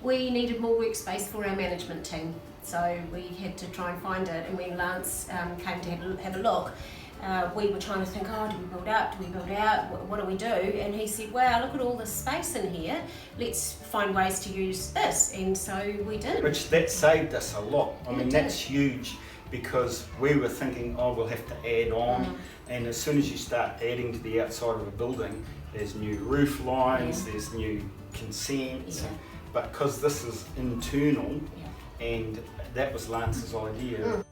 we needed more workspace for our management team. So we had to try and find it, and when Lance came to have a look, we were trying to think, do we build up, do we build out, what do we do? And he said, wow, look at all this space in here, let's find ways to use this. And so we did. Which that saved us a lot. I mean, that's huge, because we were thinking, we'll have to add on. And as soon as you start adding to the outside of a building, there's new roof lines, there's new consents. But because this is internal, and that was Lance's idea.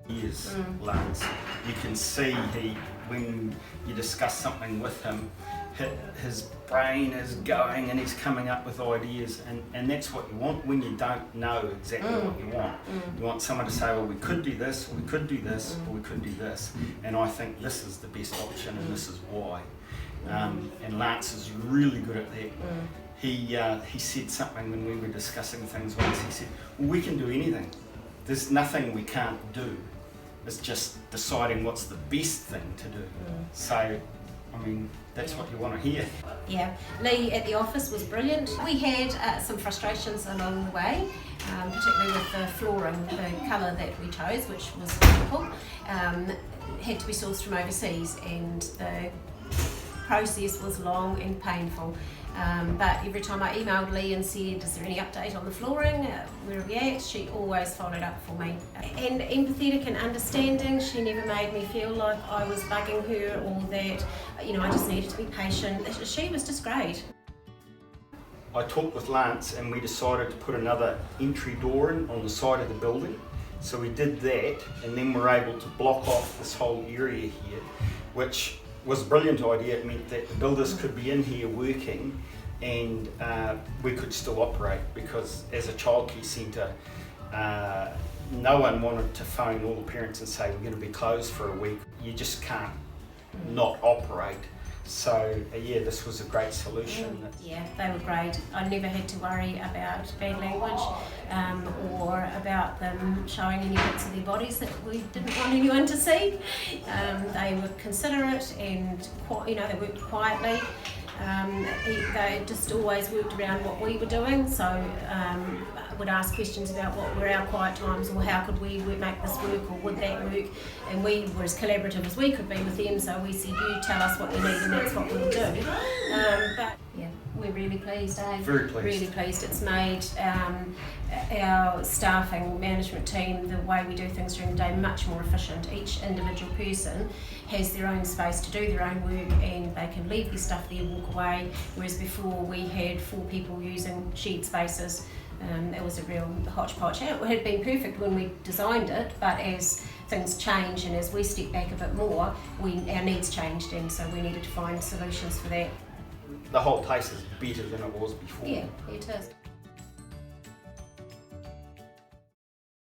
Years, Lance. You can see when you discuss something with him, his brain is going and he's coming up with ideas, and that's what you want when you don't know exactly what you want. You want someone to say, well, we could do this, or we could do this, or we could do this, and I think this is the best option, and this is why. And Lance is really good at that. He said something when we were discussing things once. He said, well, we can do anything. There's nothing we can't do. It's just deciding what's the best thing to do. So, I mean, that's what you want to hear. Yeah, Lee at the office was brilliant. We had some frustrations along the way, particularly with the flooring, the colour that we chose, which was difficult. Had to be sourced from overseas, and the process was long and painful. But every time I emailed Lee and said, is there any update on the flooring, where are we at, she always followed up for me. And empathetic and understanding, she never made me feel like I was bugging her, or that, I just needed to be patient. She was just great. I talked with Lance and we decided to put another entry door in on the side of the building. So we did that, and then we're able to block off this whole area here, which was a brilliant idea. It meant that the builders could be in here working, and we could still operate, because as a childcare centre, no one wanted to phone all the parents and say, we're going to be closed for a week. You just can't not operate. So yeah, this was a great solution. Yeah, they were great. I never had to worry about bad language or about them showing any bits of their bodies that we didn't want anyone to see. They were considerate, and they worked quietly. They just always worked around what we were doing, so would ask questions about what were our quiet times, or how could we make this work, or would that work, and we were as collaborative as we could be with them, so we said, you tell us what you need and that's what we'll do. But yeah, we're really pleased, Very pleased. Really pleased. It's made our staffing management team, the way we do things during the day, much more efficient. Each individual person has their own space to do their own work, and they can leave their stuff there, walk away, whereas before we had 4 people using shared spaces. It was a real hodgepodge. It had been perfect when we designed it, but as things change and as we step back a bit more, our needs changed, and so we needed to find solutions for that. The whole place is better than it was before. Yeah, it is.